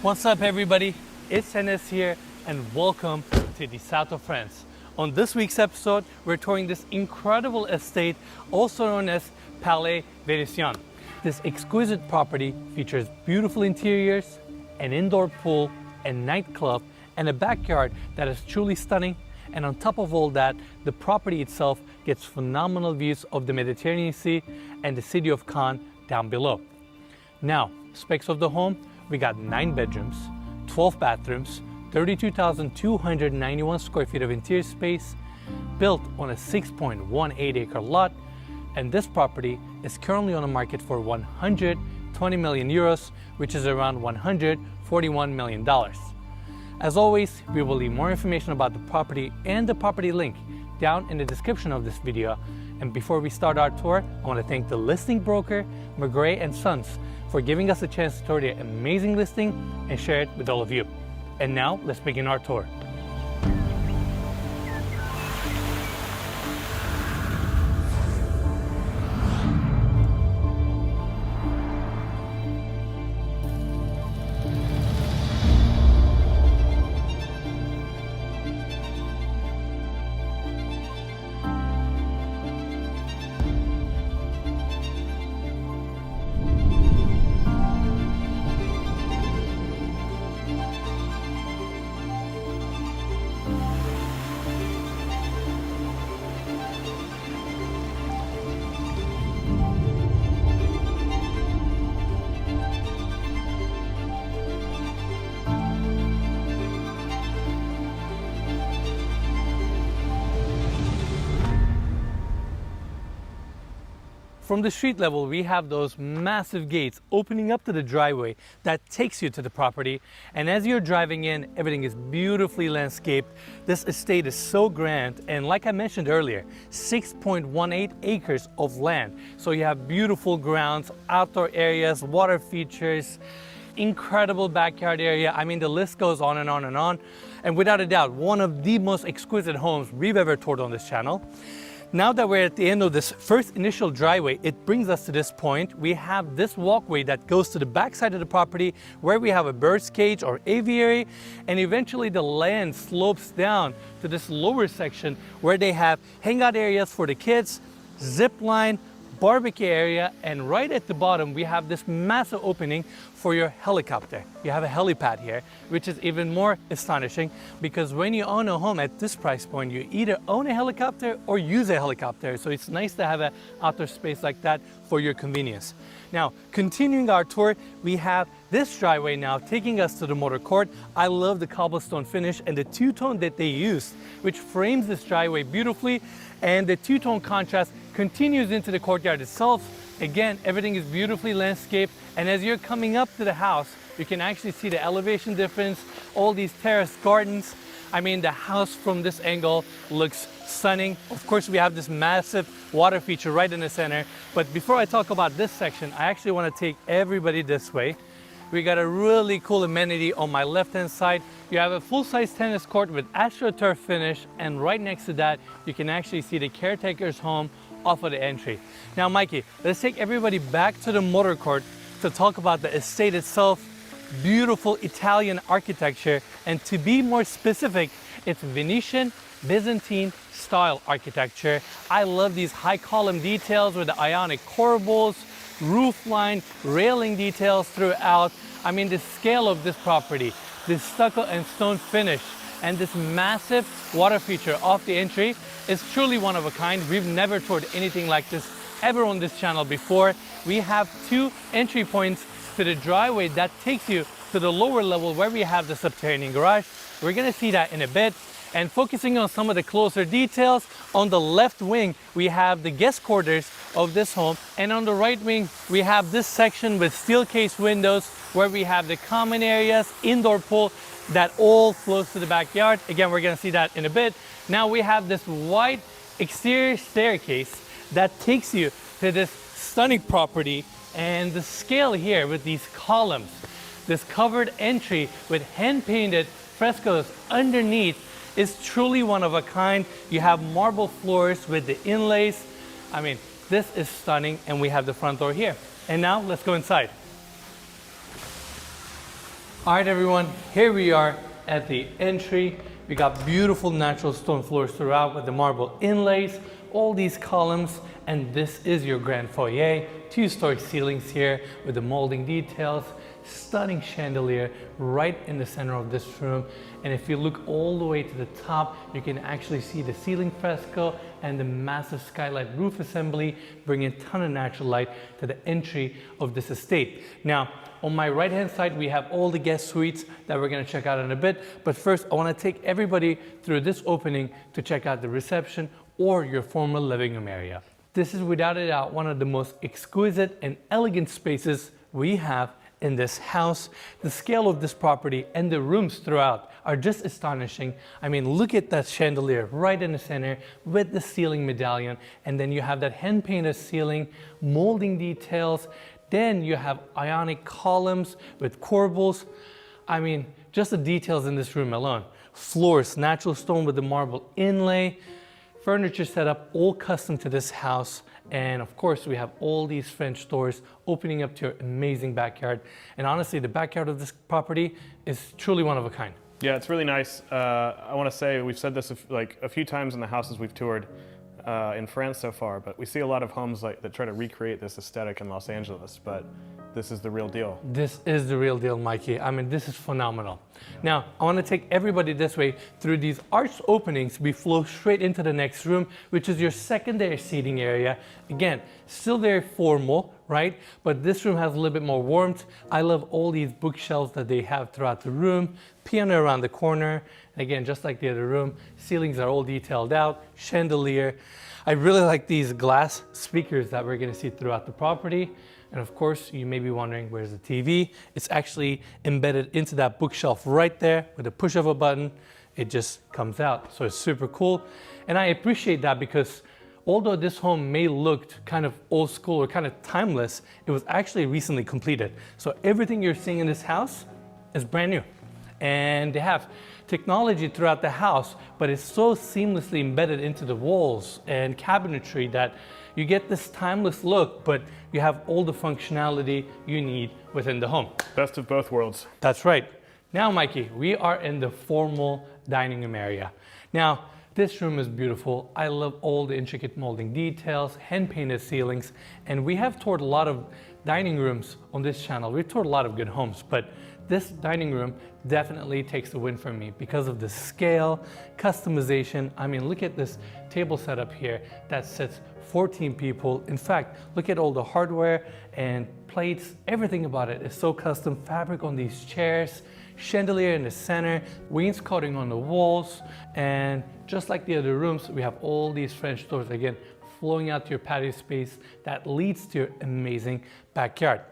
What's up everybody, it's Enes here and welcome to the South of France. On this week's episode, we're touring this incredible estate, also known as Palais Vénitien. This exquisite property features beautiful interiors, an indoor pool, a nightclub, and a backyard that is truly stunning. And on top of all that, the property itself gets phenomenal views of the Mediterranean Sea and the city of Cannes down below. Now, specs of the home. We got 9 bedrooms, 12 bathrooms, 32,291 square feet of interior space, built on a 6.18 acre lot, and this property is currently on the market for 120 million euros, which is around $141 million. As always, we will leave more information about the property and the property link down in the description of this video. And before we start our tour, I want to thank the listing broker, McGray & Sons, for giving us a chance to tour their amazing listing and share it with all of you. And now, let's begin our tour. From the street level, we have those massive gates opening up to the driveway that takes you to the property. And as you're driving in, everything is beautifully landscaped. This estate is so grand, and like I mentioned earlier, 6.18 acres of land. So you have beautiful grounds, outdoor areas, water features, incredible backyard area. I mean, the list goes on and on and on. And without a doubt, one of the most exquisite homes we've ever toured on this channel. Now that we're at the end of this first initial driveway, it brings us to this point. We have this walkway that goes to the back side of the property where we have a bird's cage or aviary, and eventually the land slopes down to this lower section where they have hangout areas for the kids, zip line, barbecue area, and right at the bottom we have this massive opening for your helicopter. You have a helipad here, which is even more astonishing because when you own a home at this price point, you either own a helicopter or use a helicopter. So it's nice to have an outdoor space like that for your convenience. Now, continuing our tour, we have this driveway now taking us to the motor court. I love the cobblestone finish and the two-tone that they used, which frames this driveway beautifully, and the two-tone contrast continues into the courtyard itself. Again, everything is beautifully landscaped, and as you're coming up to the house, you can actually see the elevation difference, all these terraced gardens. I mean, the house from this angle looks stunning. Of course, we have this massive water feature right in the center. But before I talk about this section, I actually want to take everybody this way. We got a really cool amenity on my left-hand side. You have a full-size tennis court with AstroTurf finish, and right next to that, you can actually see the caretaker's home off of the entry. Now, Mikey, let's take everybody back to the motor court to talk about the estate itself. Beautiful Italian architecture, and to be more specific, it's Venetian Byzantine style architecture. I love these high column details with the Ionic corbels, roof line, railing details throughout. I mean, the scale of this property, this stucco and stone finish, and this massive water feature off the entry is truly one of a kind. We've never toured anything like this ever on this channel before. We have 2 entry points to the driveway that takes you to the lower level where we have the subterranean garage. We're gonna see that in a bit. And focusing on some of the closer details, on the left wing, we have the guest quarters of this home. And on the right wing, we have this section with steel case windows where we have the common areas, indoor pool that all flows to the backyard. Again, we're gonna see that in a bit. Now we have this wide exterior staircase that takes you to this stunning property, and the scale here with these columns, this covered entry with hand-painted frescoes underneath is truly one of a kind. You have marble floors with the inlays. I mean, this is stunning, and we have the front door here. And now let's go inside. All right, everyone, here we are at the entry. We got beautiful natural stone floors throughout with the marble inlays, all these columns, and this is your grand foyer. 2-story ceilings here with the molding details, stunning chandelier right in the center of this room. And if you look all the way to the top, you can actually see the ceiling fresco and the massive skylight roof assembly, bringing a ton of natural light to the entry of this estate. Now, on my right hand side, we have all the guest suites that we're gonna check out in a bit. But first, I wanna take everybody through this opening to check out the reception or your formal living room area. This is without a doubt one of the most exquisite and elegant spaces we have in this house. The scale of this property and the rooms throughout are just astonishing. I mean, look at that chandelier right in the center with the ceiling medallion, and then you have that hand-painted ceiling, molding details. Then you have ionic columns with corbels. I mean, just the details in this room alone. Floors, natural stone with the marble inlay. Furniture set up all custom to this house. And of course, we have all these French doors opening up to your amazing backyard. And honestly, the backyard of this property is truly one of a kind. Yeah, it's really nice. I want to say, we've said this a few times in the houses we've toured in France so far, but we see a lot of homes that try to recreate this aesthetic in Los Angeles, but this is the real deal. This is the real deal, Mikey. I mean, this is phenomenal. Now, I want to take everybody this way. Through these arched openings, we flow straight into the next room, which is your secondary seating area. Again, still very formal, right? But this room has a little bit more warmth. I love all these bookshelves that they have throughout the room, piano around the corner. And again, just like the other room, ceilings are all detailed out, chandelier. I really like these glass speakers that we're going to see throughout the property. And of course, you may be wondering, where's the TV? It's actually embedded into that bookshelf right there. With a push of a button, it just comes out. So it's super cool. And I appreciate that because although this home may look kind of old school or kind of timeless, it was actually recently completed. So everything you're seeing in this house is brand new. And they have technology throughout the house, but it's so seamlessly embedded into the walls and cabinetry that you get this timeless look, but you have all the functionality you need within the home. Best of both worlds. That's right. Now, Mikey, we are in the formal dining room area. Now, this room is beautiful. I love all the intricate molding details, hand-painted ceilings, and we have toured a lot of dining rooms on this channel. We've toured a lot of good homes, but this dining room definitely takes the win for me because of the scale, customization. I mean, look at this table setup here that sits 14 people. In fact, look at all the hardware and plates. Everything about it is so custom. Fabric on these chairs, chandelier in the center, wainscoting on the walls, and just like the other rooms, we have all these French doors, again, flowing out to your patio space that leads to your amazing backyard.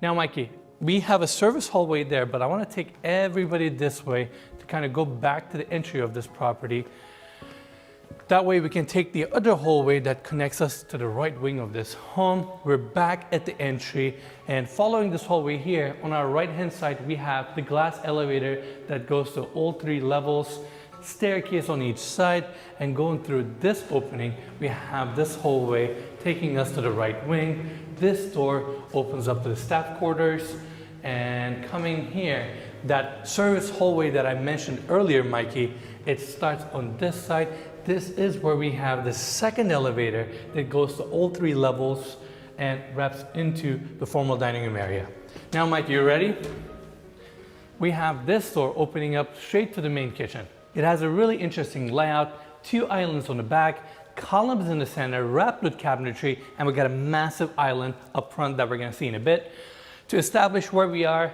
Now, Mikey, we have a service hallway there, but I want to take everybody this way to kind of go back to the entry of this property. That way we can take the other hallway that connects us to the right wing of this home. We're back at the entry, and following this hallway here, on our right hand side, we have the glass elevator that goes to all 3 levels, staircase on each side, and going through this opening, we have this hallway taking us to the right wing. This door opens up to the staff quarters, and coming here, that service hallway that I mentioned earlier, Mikey, it starts on this side. This is where we have the second elevator that goes to all 3 levels and wraps into the formal dining room area. Now, Mike, you ready? We have this door opening up straight to the main kitchen. It has a really interesting layout, 2 islands on the back, columns in the center, wrapped with cabinetry, and we got a massive island up front that we're gonna see in a bit. To establish where we are,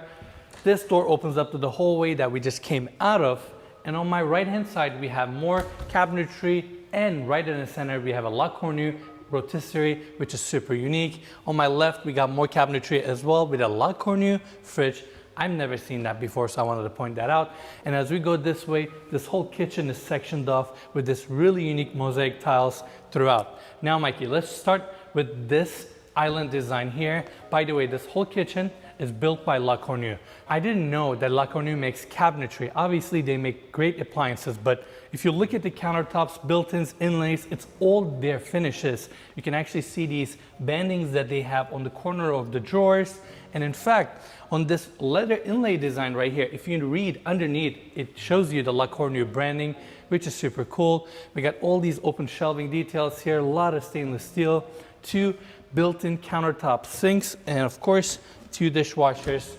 this door opens up to the hallway that we just came out of, And on my right-hand side, we have more cabinetry, and right in the center, we have a La Cornue rotisserie, which is super unique. On my left, we got more cabinetry as well with a La Cornue fridge. I've never seen that before, so I wanted to point that out. And as we go this way, this whole kitchen is sectioned off with this really unique mosaic tiles throughout. Now, Mikey, let's start with this island design here. By the way, this whole kitchen is built by La Cornue. I didn't know that La Cornue makes cabinetry. Obviously, they make great appliances, but if you look at the countertops, built-ins, inlays, it's all their finishes. You can actually see these bandings that they have on the corner of the drawers. And in fact, on this leather inlay design right here, if you read underneath, it shows you the La Cornue branding, which is super cool. We got all these open shelving details here, a lot of stainless steel, 2 built-in countertop sinks, and of course, 2 dishwashers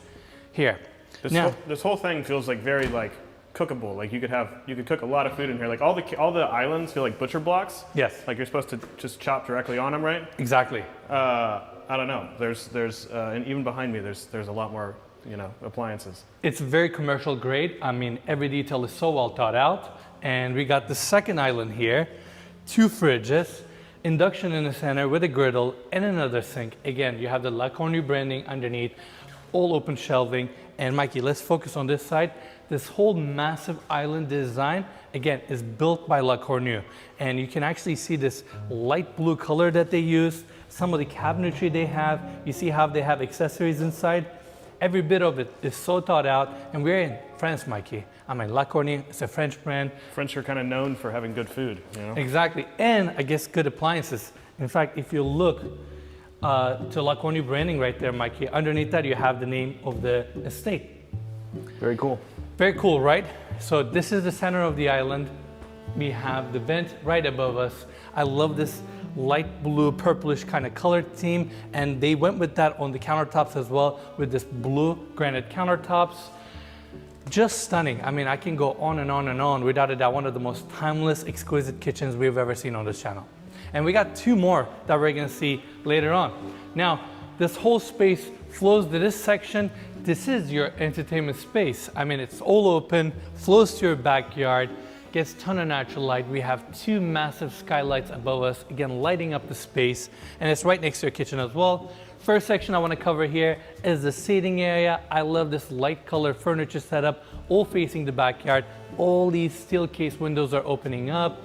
here. This whole thing feels like very like cookable. Like you could cook a lot of food in here. Like all the islands feel like butcher blocks. Yes. Like you're supposed to just chop directly on them, right? Exactly. I don't know. And even behind me, there's a lot more, appliances. It's very commercial grade. I mean, every detail is so well thought out. And we got the second island here, 2 fridges, induction in the center with a griddle and another sink. Again, you have the La Cornue branding underneath, all open shelving. And Mikey, let's focus on this side. This whole massive island design, again, is built by La Cornue. And you can actually see this light blue color that they use, some of the cabinetry they have. You see how they have accessories inside. Every bit of it is so thought out. And we're in France, Mikey. I mean, La Cornue, it's a French brand. French are kind of known for having good food, Exactly, and I guess good appliances. In fact, if you look to La Cornue branding right there, Mikey, underneath that you have the name of the estate. Very cool. Very cool, right? So this is the center of the island. We have the vent right above us. I love this light blue, purplish kind of color theme, and they went with that on the countertops as well with this blue granite countertops. Just stunning. I mean, I can go on and on and on. Without a doubt, one of the most timeless, exquisite kitchens we've ever seen on this channel. And we got 2 more that we're gonna see later on. Now, this whole space flows to this section. This is your entertainment space. I mean, it's all open, flows to your backyard, gets a ton of natural light. We have 2 massive skylights above us, again, lighting up the space, and it's right next to your kitchen as well. First section I want to cover here is the seating area. I love this light color furniture setup, all facing the backyard. All these steel case windows are opening up.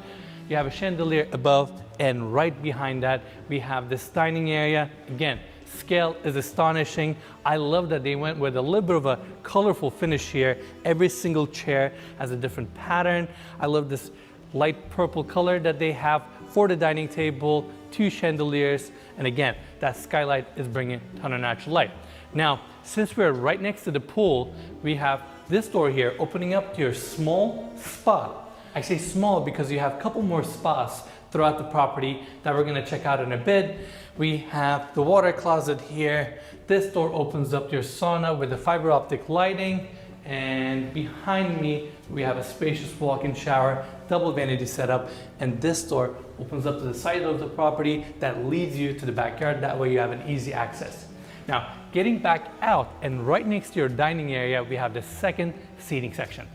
You have a chandelier above, and right behind that, we have this dining area. Again, scale is astonishing. I love that they went with a little bit of a colorful finish here. Every single chair has a different pattern. I love this light purple color that they have for the dining table, 2 chandeliers, and again, that skylight is bringing a ton of natural light. Now, since we're right next to the pool, we have this door here opening up to your small spa. I say small because you have a couple more spas throughout the property that we're gonna check out in a bit. We have the water closet here. This door opens up to your sauna with the fiber optic lighting. And behind me, we have a spacious walk-in shower, double vanity setup. And this door opens up to the side of the property that leads you to the backyard. That way you have an easy access. Now, getting back out and right next to your dining area, we have the second seating section.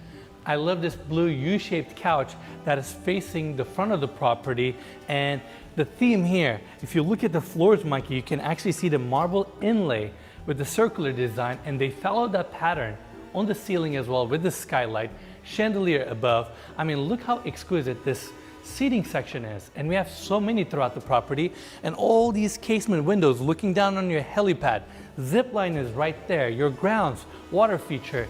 I love this blue U-shaped couch that is facing the front of the property, and the theme here, if you look at the floors, Mikey, you can actually see the marble inlay with the circular design, and they followed that pattern on the ceiling as well with the skylight, chandelier above. I mean, look how exquisite this seating section is, and we have so many throughout the property, and all these casement windows looking down on your helipad. Zip line is right there, your grounds, water feature.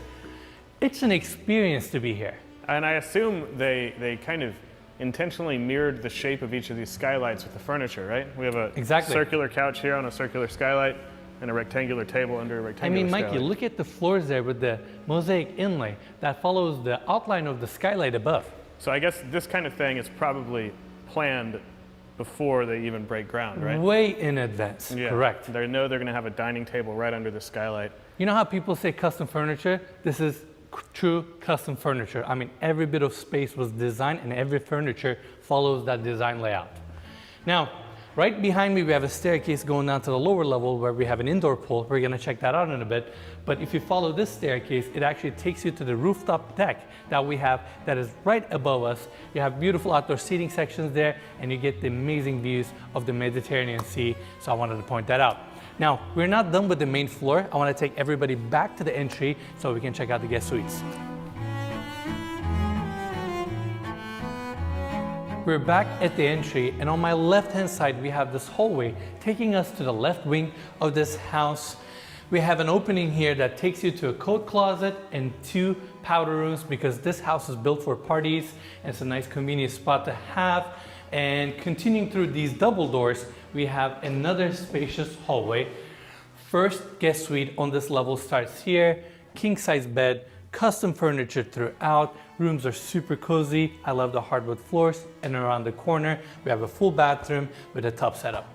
It's an experience to be here. And I assume they kind of intentionally mirrored the shape of each of these skylights with the furniture, right? We have a circular couch here on a circular skylight and a rectangular table under a rectangular skylight. Mikey, look at the floors there with the mosaic inlay that follows the outline of the skylight above. So I guess this kind of thing is probably planned before they even break ground, right? Way in advance, yeah. Correct. They know they're gonna have a dining table right under the skylight. You know how people say custom furniture? This is true custom furniture. I mean, every bit of space was designed and every furniture follows that design layout. Now, Right behind me, we have a staircase going down to the lower level where we have an indoor pool. We're gonna check that out in a bit. But if you follow this staircase, it actually takes you to the rooftop deck that we have that is right above us. You have beautiful outdoor seating sections there, and you get the amazing views of the Mediterranean Sea. So I wanted to point that out. Now, we're not done with the main floor. I wanna take everybody back to the entry so we can check out the guest suites. We're back at the entry, and on my left-hand side, we have this hallway taking us to the left wing of this house. We have an opening here that takes you to a coat closet and 2 powder rooms because this house is built for parties, and it's a nice convenient spot to have. And continuing through these double doors, we have another spacious hallway. First guest suite on this level starts here, king-size bed, custom furniture throughout. Rooms are super cozy. I love the hardwood floors, and around the corner we have a full bathroom with a tub setup.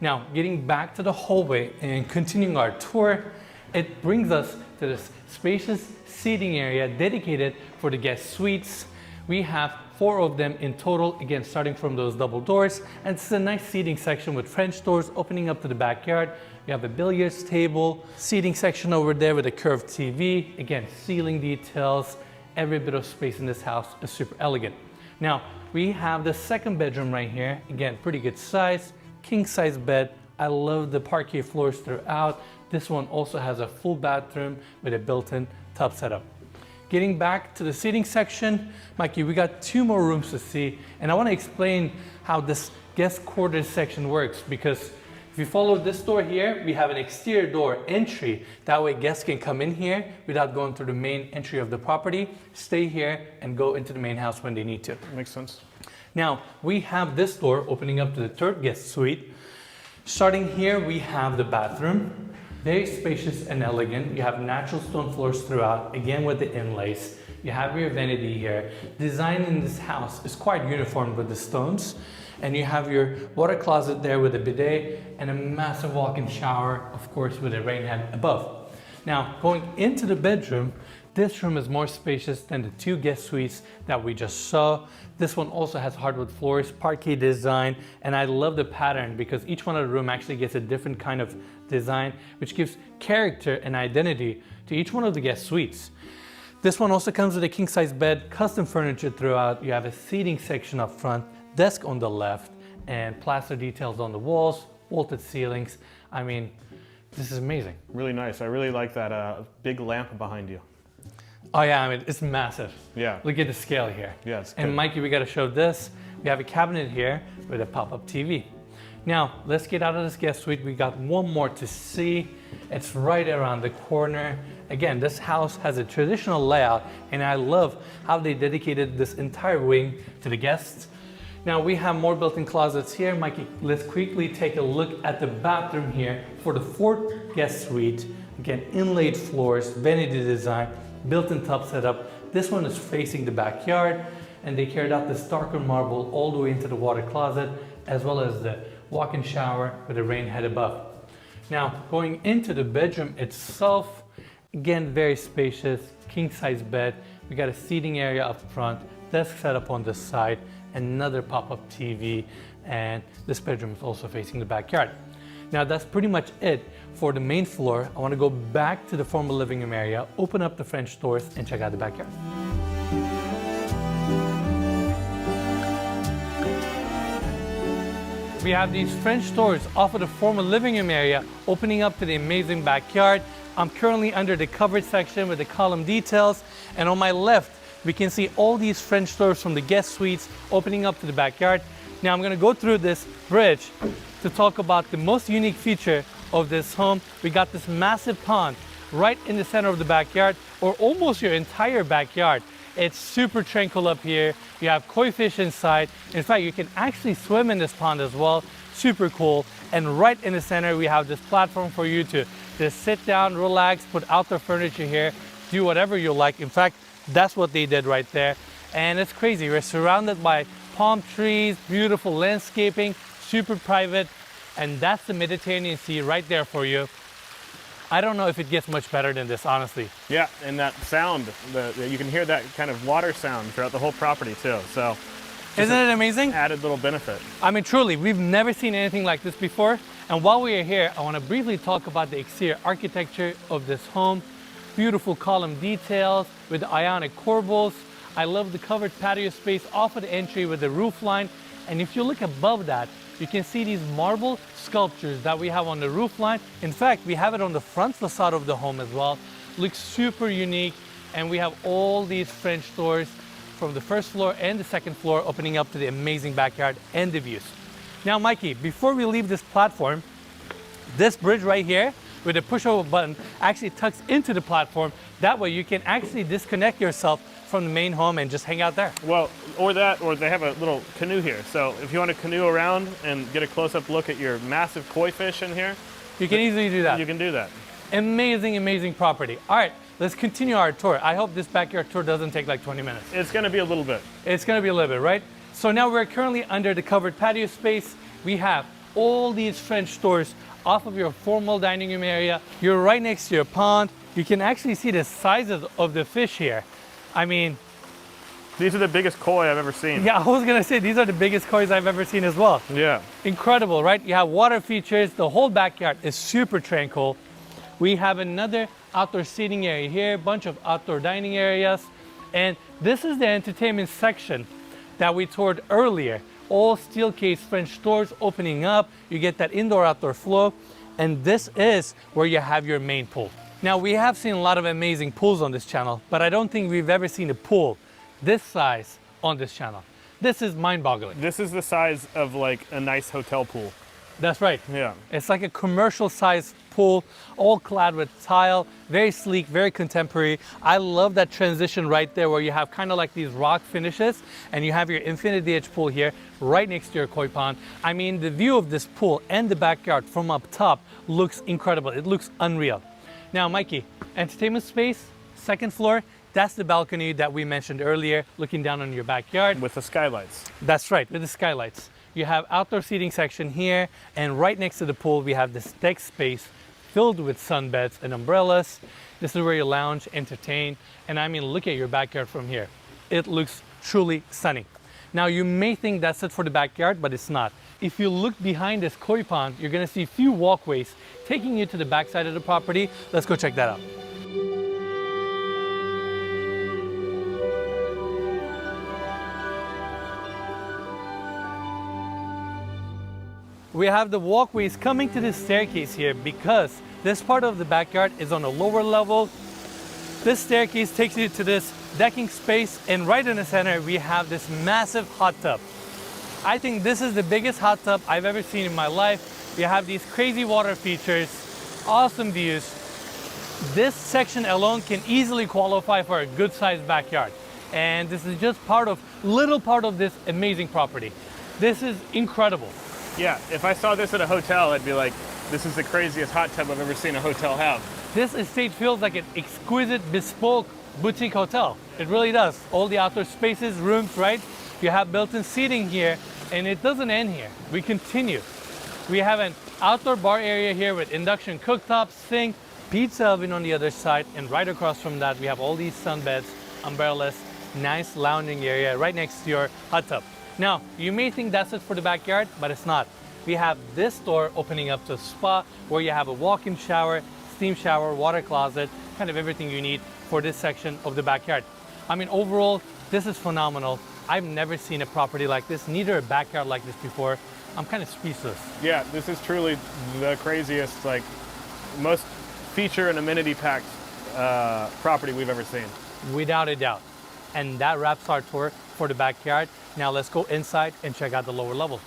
Now, getting back to the hallway and continuing our tour, it brings us to this spacious seating area dedicated for the guest suites. We have 4 of them in total, again starting from those double doors, and it's a nice seating section with French doors opening up to the backyard. We have a billiards table, seating section over there with a curved TV, again ceiling details. Every bit of space in this house is super elegant. Now, we have the second bedroom right here, again pretty good size, king size bed. I love the parquet floors throughout. This one also has a full bathroom with a built-in tub setup. Getting back to the seating section, Mikey, we got 2 more rooms to see, and I want to explain how this guest quarters section works, because if you follow this door here, we have an exterior door entry. That way guests can come in here without going through the main entry of the property, stay here, and go into the main house when they need to. Makes sense. Now, we have this door opening up to the 3rd guest suite. Starting here, we have the bathroom. Very spacious and elegant. You have natural stone floors throughout, again with the inlays. You have your vanity here. Design in this house is quite uniform with the stones. And you have your water closet there with a bidet and a massive walk-in shower, of course, with a rain head above. Now, going into the bedroom, this room is more spacious than the 2 guest suites that we just saw. This one also has hardwood floors, parquet design, and I love the pattern because each one of the room actually gets a different kind of design, which gives character and identity to each one of the guest suites. This one also comes with a king-size bed, custom furniture throughout. You have a seating section up front, desk on the left, and plaster details on the walls, vaulted ceilings. I mean, this is amazing. Really nice. I really like that big lamp behind you. Oh yeah, I mean, it's massive. Yeah. Look at the scale here. Yeah, it's good. And Mikey, we gotta show this. We have a cabinet here with a pop-up TV. Now, let's get out of this guest suite. We got one more to see. It's right around the corner. Again, this house has a traditional layout, and I love how they dedicated this entire wing to the guests. Now, we have more built-in closets here. Mikey, let's quickly take a look at the bathroom here for the 4th guest suite. Again, inlaid floors, vanity design, built-in tub setup. This one is facing the backyard, and they carried out this darker marble all the way into the water closet, as well as the walk-in shower with a rain head above. Now, going into the bedroom itself, again, very spacious, king-size bed. We got a seating area up front, desk setup on this side, another pop-up TV, and this bedroom is also facing the backyard. Now, that's pretty much it for the main floor. I want to go back to the formal living room area, open up the French doors, and check out the backyard. We have these French doors off of the formal living room area, opening up to the amazing backyard. I'm currently under the covered section with the column details, and on my left, we can see all these French doors from the guest suites opening up to the backyard. Now I'm going to go through this bridge to talk about the most unique feature of this home. We got this massive pond right in the center of the backyard, or almost your entire backyard. It's super tranquil up here. You have koi fish inside. In fact, you can actually swim in this pond as well. Super cool. And right in the center, we have this platform for you to just sit down, relax, put outdoor furniture here, do whatever you like. In fact, that's what they did right there. And it's crazy. We're surrounded by palm trees, beautiful landscaping, super private. And that's the Mediterranean Sea right there for you. I don't know if it gets much better than this, honestly. Yeah, and that sound, you can hear that kind of water sound throughout the whole property too. So Isn't it amazing? Added little benefit. I mean, truly, we've never seen anything like this before. And while we are here, I want to briefly talk about the exterior architecture of this home. Beautiful column details with the ionic corbels. I love the covered patio space off of the entry with the roof line. And if you look above that, you can see these marble sculptures that we have on the roof line. In fact, we have it on the front facade of the home as well. Looks super unique. And we have all these French doors from the first floor and the second floor opening up to the amazing backyard and the views. Now, Mikey, before we leave this platform, this bridge right here with a push-over button actually tucks into the platform. That way you can actually disconnect yourself from the main home and just hang out there. Well, or they have a little canoe here. So if you want to canoe around and get a close-up look at your massive koi fish in here, you can easily do that. You can do that. Amazing, amazing property. All right, let's continue our tour. I hope this backyard tour doesn't take like 20 minutes. It's going to be a little bit. It's going to be a little bit, right? So now we're currently under the covered patio space. We have all these French doors off of your formal dining room area. You're right next to your pond. You can actually see the sizes of the fish here. I mean, these are the biggest koi I've ever seen. Yeah, I was gonna say these are the biggest koi I've ever seen as well. Yeah. Incredible, right? You have water features. The whole backyard is super tranquil. We have another outdoor seating area here, bunch of outdoor dining areas. And this is the entertainment section that we toured earlier. All steel case French doors opening up. You get that indoor-outdoor flow. And this is where you have your main pool. Now, we have seen a lot of amazing pools on this channel, but I don't think we've ever seen a pool this size on this channel. This is mind-boggling. This is the size of like a nice hotel pool. That's right. Yeah. It's like a commercial-sized pool, all clad with tile, very sleek, very contemporary. I love that transition right there where you have kind of like these rock finishes and you have your infinity edge pool here right next to your koi pond. I mean, the view of this pool and the backyard from up top looks incredible. It looks unreal. Now, Mikey, entertainment space, second floor, that's the balcony that we mentioned earlier, looking down on your backyard. With the skylights. That's right, with the skylights. You have outdoor seating section here, and right next to the pool, we have this deck space filled with sunbeds and umbrellas. This is where you lounge, entertain, and I mean, look at your backyard from here. It looks truly stunning. Now, you may think that's it for the backyard, but it's not. If you look behind this koi pond, you're gonna see a few walkways taking you to the backside of the property. Let's go check that out. We have the walkways coming to this staircase here because this part of the backyard is on a lower level. This staircase takes you to this decking space, and right in the center we have this massive hot tub. I think this is the biggest hot tub I've ever seen in my life. You have these crazy water features, awesome views. This section alone can easily qualify for a good-sized backyard. And this is just little part of this amazing property. This is incredible. Yeah, if I saw this at a hotel, I'd be like, this is the craziest hot tub I've ever seen a hotel have. This estate feels like an exquisite, bespoke boutique hotel. It really does. All the outdoor spaces, rooms, right? You have built-in seating here, and it doesn't end here. We continue. We have an outdoor bar area here with induction cooktops, sink, pizza oven on the other side, and right across from that, we have all these sunbeds, umbrellas, nice lounging area right next to your hot tub. Now, you may think that's it for the backyard, but it's not. We have this door opening up to a spa where you have a walk-in shower, steam shower, water closet, kind of everything you need for this section of the backyard. I mean, overall, this is phenomenal. I've never seen a property like this, neither a backyard like this before. I'm kind of speechless. Yeah, this is truly the craziest, like, most feature and amenity-packed property we've ever seen. Without a doubt. And that wraps our tour for the backyard. Now let's go inside and check out the lower level.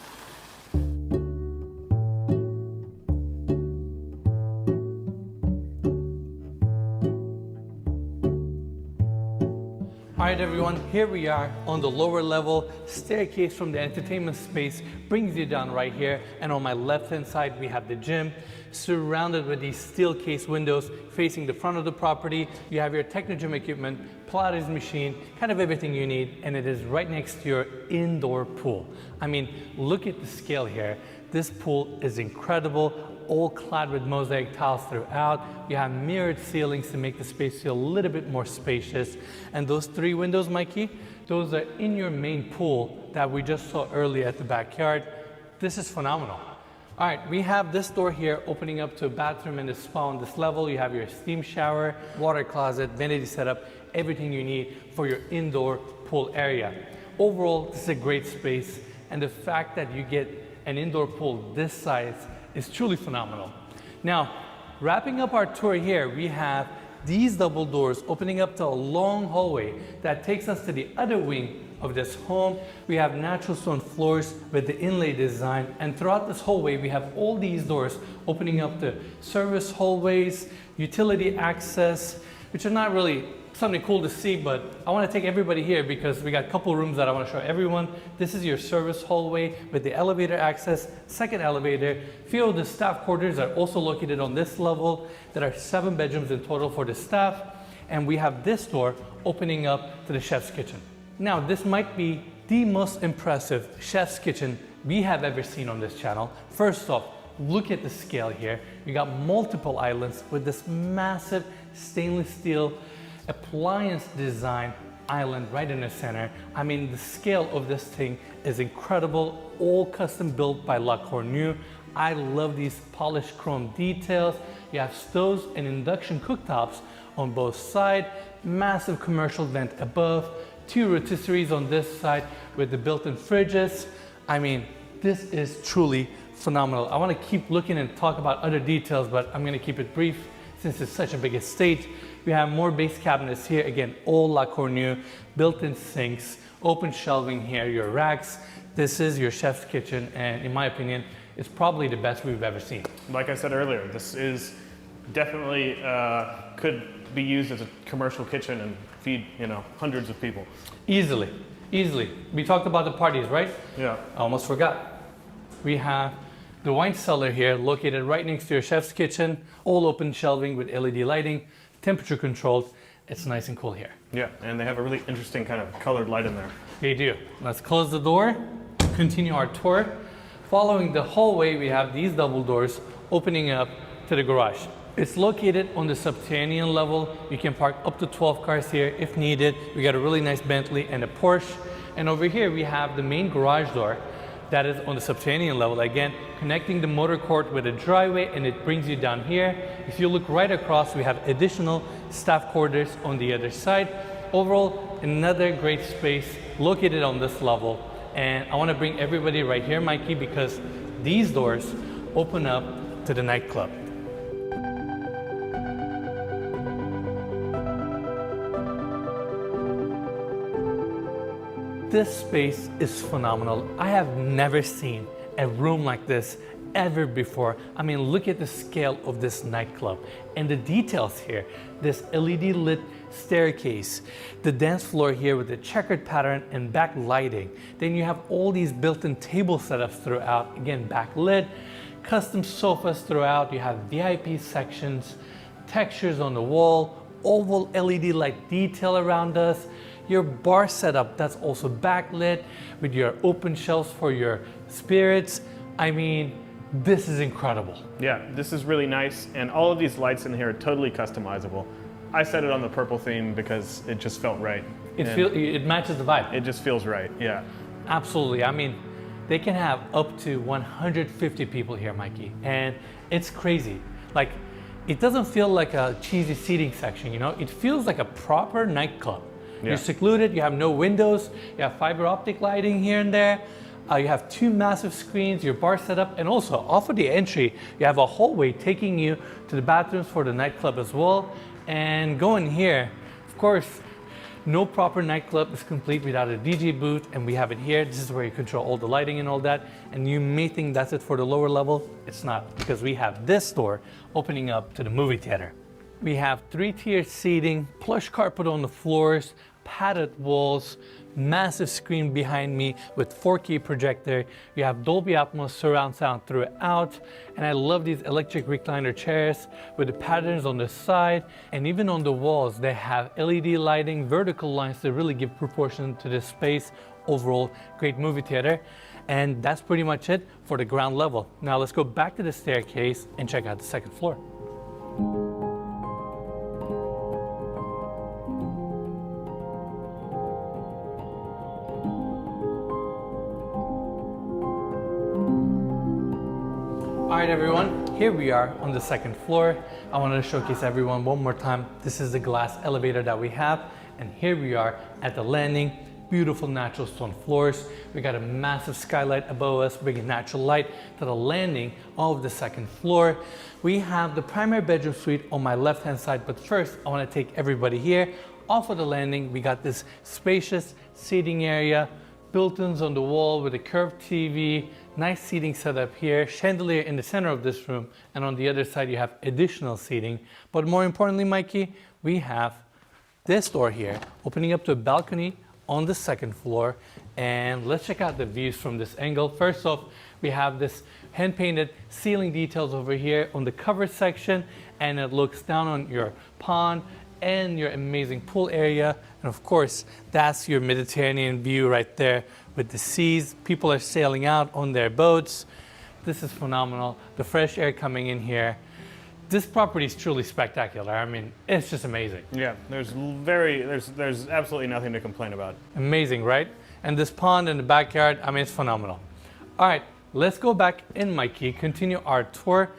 All right, everyone, here we are on the lower level. Staircase from the entertainment space brings you down right here. And on my left-hand side, we have the gym, surrounded with these steel case windows facing the front of the property. You have your Technogym equipment, Pilates machine, kind of everything you need. And it is right next to your indoor pool. I mean, look at the scale here. This pool is incredible, all clad with mosaic tiles throughout. You have mirrored ceilings to make the space feel a little bit more spacious. And those three windows, Mikey, Those are in your main pool that we just saw earlier at the backyard. This is phenomenal. All right, we have this door here opening up to a bathroom and a spa on this level. You have your steam shower, water closet, vanity setup, everything you need for your indoor pool area. Overall, this is a great space, and the fact that you get an indoor pool this size is truly phenomenal. Now, wrapping up our tour here, we have these double doors opening up to a long hallway that takes us to the other wing of this home. We have natural stone floors with the inlay design, and throughout this hallway we have all these doors opening up to service hallways, utility access, which are not really something cool to see, but I want to take everybody here because we got a couple rooms that I want to show everyone. This is your service hallway with the elevator access, second elevator. Few of the staff quarters are also located on this level. There are 7 bedrooms in total for the staff, and we have this door opening up to the chef's kitchen. Now, this might be the most impressive chef's kitchen we have ever seen on this channel. First off, look at the scale here. We got multiple islands with this massive stainless steel appliance design island right in the center. I mean, the scale of this thing is incredible, all custom built by La Cornue. I love these polished chrome details. You have stoves and induction cooktops on both sides, massive commercial vent above, 2 rotisseries on this side with the built-in fridges. I mean, this is truly phenomenal. I want to keep looking and talk about other details, but I'm going to keep it brief since it's such a big estate. We have more base cabinets here. Again, all La Cornue, built-in sinks, open shelving here, your racks. This is your chef's kitchen, and in my opinion, it's probably the best we've ever seen. Like I said earlier, this is definitely could be used as a commercial kitchen and feed, you know, hundreds of people. Easily, easily. We talked about the parties, right? Yeah. I almost forgot. We have the wine cellar here located right next to your chef's kitchen, all open shelving with LED lighting, temperature controlled. It's nice and cool here. Yeah, and they have a really interesting kind of colored light in there. They do. Let's close the door, continue our tour. Following the hallway, we have these double doors opening up to the garage. It's located on the subterranean level. You can park up to 12 cars here if needed. We got a really nice Bentley and a Porsche. And over here we have the main garage door that is on the subterranean level. Again, connecting the motor court with a driveway, and it brings you down here. If you look right across, we have additional staff quarters on the other side. Overall, another great space located on this level. And I want to bring everybody right here, Mikey, because these doors open up to the nightclub. This space is phenomenal. I have never seen a room like this ever before. I mean, look at the scale of this nightclub and the details here. This LED lit staircase, the dance floor here with the checkered pattern and back lighting. Then you have all these built-in table setups throughout, again, backlit, custom sofas throughout. You have VIP sections, textures on the wall, oval LED light detail around us. Your bar setup that's also backlit with your open shelves for your spirits. I mean, this is incredible. Yeah, this is really nice, and all of these lights in here are totally customizable. I set it on the purple theme because it just felt right. It matches the vibe. It just feels right, yeah. Absolutely. I mean, they can have up to 150 people here, Mikey, and it's crazy. Like, it doesn't feel like a cheesy seating section, you know? It feels like a proper nightclub. Yeah. You're secluded, you have no windows, you have fiber optic lighting here and there. You have 2 massive screens, your bar setup, and also off of the entry, you have a hallway taking you to the bathrooms for the nightclub as well. And going here, of course, no proper nightclub is complete without a DJ booth, and we have it here. This is where you control all the lighting and all that. And you may think that's it for the lower level. It's not, because we have this door opening up to the movie theater. We have 3-tiered seating, plush carpet on the floors, padded walls, massive screen behind me with 4K projector. You have Dolby Atmos surround sound throughout, and I love these electric recliner chairs with the patterns on the side, and even on the walls they have LED lighting, vertical lines to really give proportion to this space. Overall, great movie theater. And that's pretty much it for the ground level. Now let's go back to the staircase and check out the second floor. everyone, here we are on the second floor. I wanted to showcase everyone one more time. This is the glass elevator that we have, and here we are at the landing. Beautiful natural stone floors. We got a massive skylight above us, bringing natural light to the landing of the second floor. We have the primary bedroom suite on my left hand side, but first I want to take everybody here. Off of the landing, we got this spacious seating area, built-ins on the wall with a curved TV, nice seating setup here, chandelier in the center of this room, and on the other side you have additional seating. But more importantly, Mikey, we have this door here opening up to a balcony on the second floor, and let's check out the views from this angle. First off, we have this hand-painted ceiling details over here on the cover section, and it looks down on your pond and your amazing pool area. And of course, that's your Mediterranean view right there with the seas. People are sailing out on their boats. This is phenomenal. The fresh air coming in here. This property is truly spectacular. I mean, it's just amazing. Yeah, there's absolutely nothing to complain about. Amazing, right? And this pond in the backyard, I mean, it's phenomenal. All right, let's go back in, Mikey, continue our tour.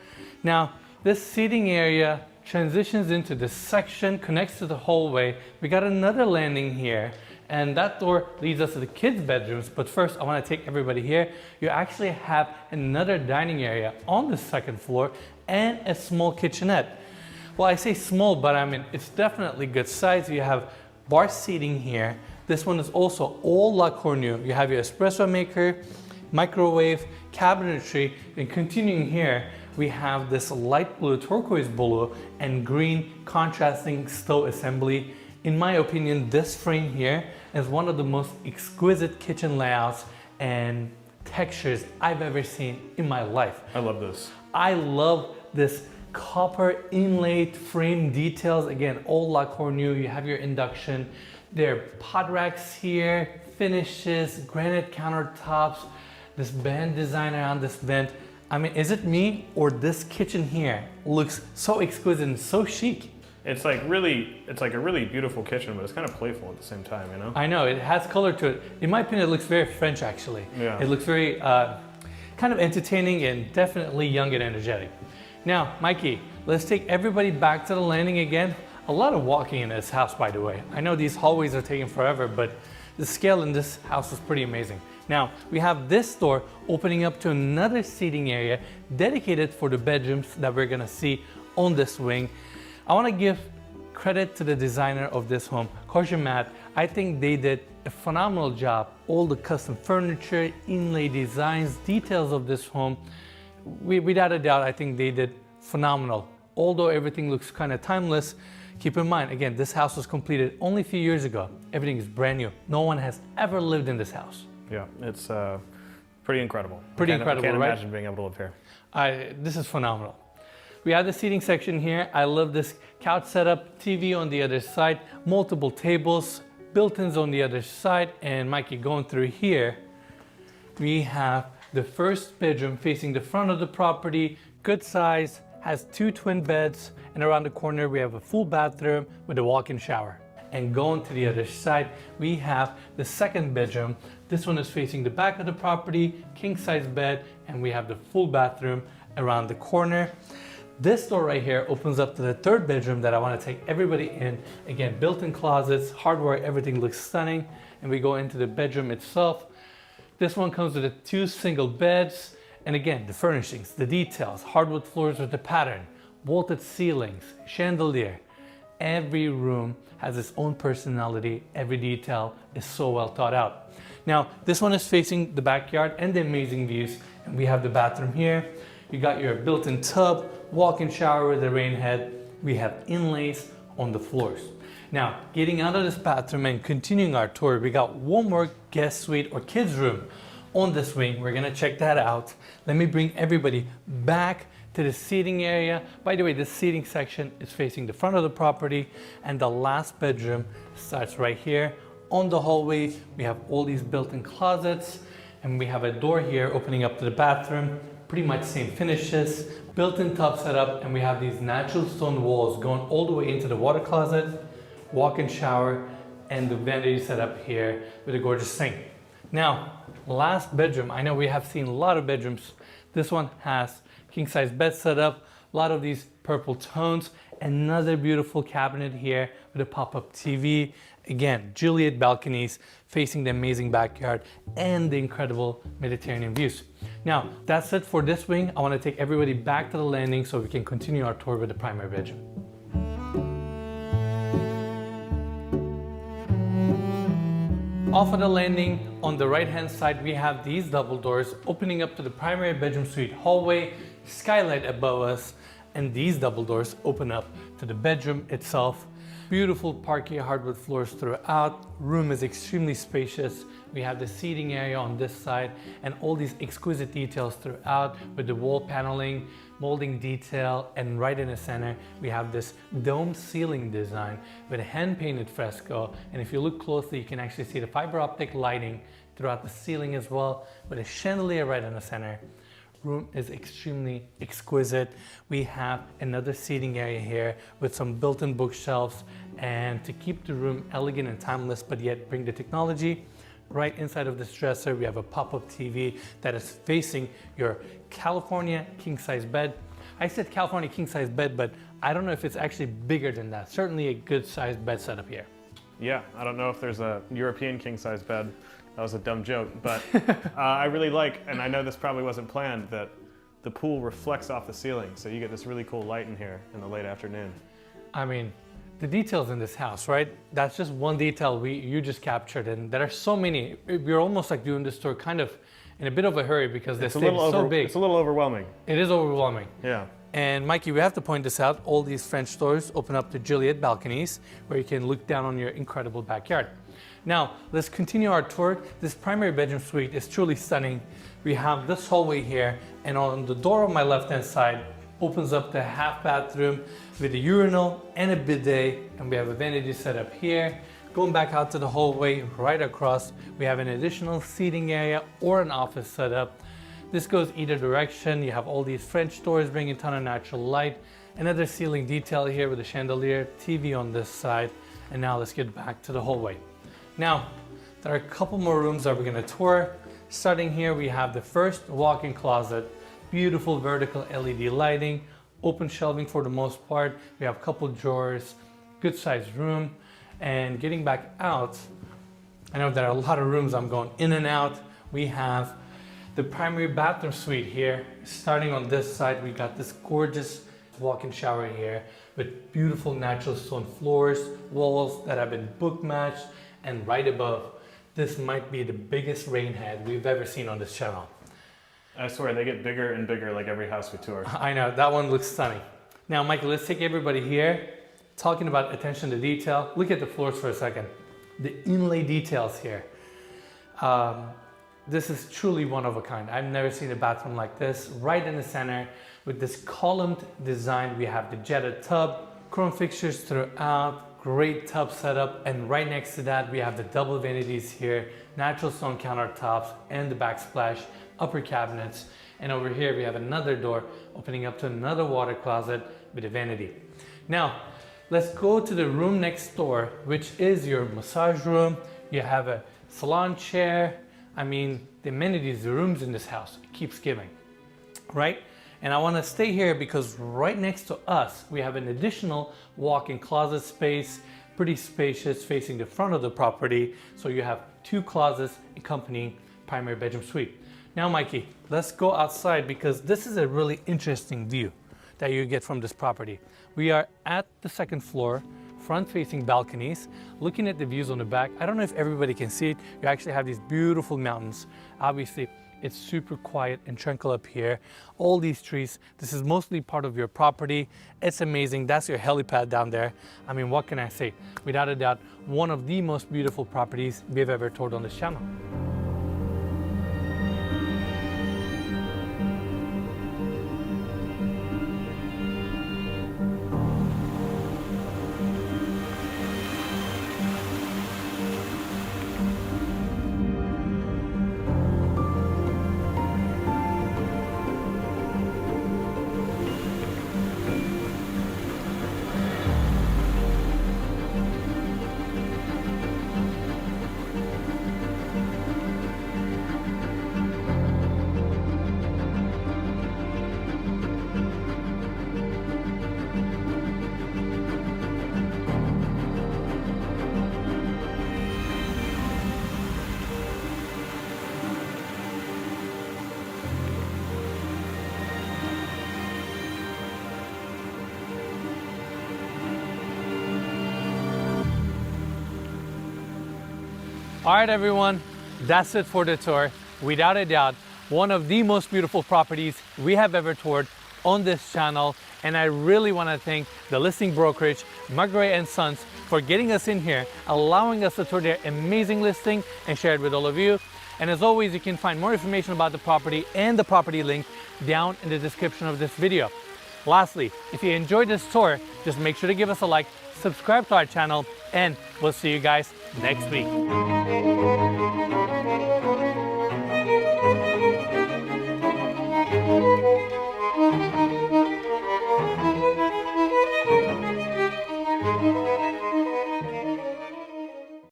Now, this seating area transitions into this section, connects to the hallway. We got another landing here, and that door leads us to the kids' bedrooms. But first, I want to take everybody here. You actually have another dining area on the second floor and a small kitchenette. Well, I say small, but I mean, it's definitely good size. You have bar seating here. This one is also all La Cornue. You have your espresso maker, microwave, cabinetry, and continuing here, we have this light blue, turquoise blue, and green contrasting stove assembly. In my opinion, this frame here is one of the most exquisite kitchen layouts and textures I've ever seen in my life. I love this. I love this copper inlaid frame details. Again, all La Cornue. You have your induction. There are pot racks here, finishes, granite countertops, this band design around this vent. I mean, is it me or this kitchen here looks so exquisite and so chic? It's like a really beautiful kitchen, but it's kind of playful at the same time, you know? I know, it has color to it. In my opinion, it looks very French, actually. Yeah. It looks very kind of entertaining and definitely young and energetic. Now, Mikey, let's take everybody back to the landing again. A lot of walking in this house, by the way. I know these hallways are taking forever, but the scale in this house is pretty amazing. Now, we have this door opening up to another seating area dedicated for the bedrooms that we're gonna see on this wing. I wanna give credit to the designer of this home, Matt. I think they did a phenomenal job. All the custom furniture, inlay designs, details of this home, without a doubt, I think they did phenomenal. Although everything looks kind of timeless, keep in mind, again, this house was completed only a few years ago. Everything is brand new. No one has ever lived in this house. Yeah, it's pretty incredible. Pretty incredible, right? I can't right? imagine being able to live here. This is phenomenal. We have the seating section here. I love this couch setup, TV on the other side, multiple tables, built-ins on the other side, and Mikey, going through here, we have the first bedroom facing the front of the property, good size, has 2 twin beds, and around the corner we have a full bathroom with a walk-in shower. And going to the other side, we have the second bedroom. This one is facing the back of the property, king-size bed, and we have the full bathroom around the corner. This door right here opens up to the third bedroom that I want to take everybody in. Again, built-in closets, hardware, everything looks stunning. And we go into the bedroom itself. This one comes with 2 single beds. And again, the furnishings, the details, hardwood floors with the pattern, vaulted ceilings, chandelier. Every room has its own personality. Every detail is so well thought out. Now, this one is facing the backyard and the amazing views. And we have the bathroom here. You got your built-in tub, walk-in shower with a rain head. We have inlays on the floors. Now, getting out of this bathroom and continuing our tour, we got one more guest suite or kids room on this wing. We're gonna check that out. Let me bring everybody back to the seating area. By the way, this seating section is facing the front of the property, and the last bedroom starts right here. On the hallway, we have all these built-in closets, and we have a door here opening up to the bathroom. Pretty much same finishes, built-in tub setup, and we have these natural stone walls going all the way into the water closet, walk-in shower, and the vanity setup here with a gorgeous sink. Now, last bedroom. I know we have seen a lot of bedrooms. This one has king size bed setup, a lot of these purple tones, another beautiful cabinet here with a pop-up TV. Again, Juliet balconies facing the amazing backyard and the incredible Mediterranean views. Now, that's it for this wing. I want to take everybody back to the landing so we can continue our tour with the primary bedroom. Off of the landing, on the right-hand side, we have these double doors opening up to the primary bedroom suite hallway, skylight above us, and these double doors open up to the bedroom itself. Beautiful parquet hardwood floors throughout. Room is extremely spacious. We have the seating area on this side and all these exquisite details throughout with the wall paneling, molding detail, and right in the center we have this dome ceiling design with a hand-painted fresco. And if you look closely, you can actually see the fiber optic lighting throughout the ceiling as well, with a chandelier right in the center. Room is extremely exquisite. We have another seating area here with some built-in bookshelves, and to keep the room elegant and timeless but yet bring the technology, right inside of this dresser we have a pop-up TV that is facing your California king-size bed. I said California king-size bed, but I don't know if it's actually bigger than that. Certainly a good-sized bed setup here. Yeah, I don't know if there's a European king-size bed. That was a dumb joke, but I really like, and I know this probably wasn't planned, that the pool reflects off the ceiling, so you get this really cool light in here in the late afternoon. I mean, the details in this house, right? That's just one detail you just captured, and there are so many. We're almost like doing this tour kind of in a bit of a hurry because the stage is so big. It's a little overwhelming. It is overwhelming. Yeah. And Mikey, we have to point this out. All these French doors open up to Juliet balconies where you can look down on your incredible backyard. Now, let's continue our tour. This primary bedroom suite is truly stunning. We have this hallway here, and on the door on my left-hand side opens up the half bathroom with a urinal and a bidet, and we have a vanity set up here. Going back out to the hallway, right across, we have an additional seating area or an office setup. This goes either direction. You have all these French doors bringing a ton of natural light. Another ceiling detail here with a chandelier, TV on this side. And now let's get back to the hallway. Now, there are a couple more rooms that we're gonna tour. Starting here, we have the first walk-in closet, beautiful vertical LED lighting, open shelving for the most part. We have a couple drawers, good sized room. And getting back out, I know there are a lot of rooms I'm going in and out. We have the primary bathroom suite here. Starting on this side, we got this gorgeous walk-in shower here with beautiful natural stone floors, walls that have been book matched, and right above, this might be the biggest rain head we've ever seen on this channel. I swear, they get bigger and bigger like every house we tour. I know, that one looks stunning. Now, Michael, let's take everybody here, talking about attention to detail. Look at the floors for a second. The inlay details here. This is truly one of a kind. I've never seen a bathroom like this. Right in the center with this columned design, we have the jetted tub, chrome fixtures throughout, great tub setup, and right next to that we have the double vanities here, natural stone countertops, and the backsplash upper cabinets. And over here we have another door opening up to another water closet with a vanity. Now, let's go to the room next door, which is your massage room. You have a salon chair. I mean, the amenities, the rooms in this house, it keeps giving, right? And I want to stay here because right next to us, we have an additional walk-in closet space, pretty spacious, facing the front of the property. So you have two closets accompanying primary bedroom suite. Now, Mikey, let's go outside because this is a really interesting view that you get from this property. We are at the second floor, front-facing balconies, looking at the views on the back. I don't know if everybody can see it. You actually have these beautiful mountains. Obviously, it's super quiet and tranquil up here. All these trees, this is mostly part of your property. It's amazing. That's your helipad down there. I mean, what can I say? Without a doubt, one of the most beautiful properties we've ever toured on this channel. All right, everyone, that's it for the tour. Without a doubt, one of the most beautiful properties we have ever toured on this channel. And I really want to thank the listing brokerage, McGray & Sons, for getting us in here, allowing us to tour their amazing listing and share it with all of you. And as always, you can find more information about the property and the property link down in the description of this video. Lastly, if you enjoyed this tour, just make sure to give us a like, subscribe to our channel, and we'll see you guys next week.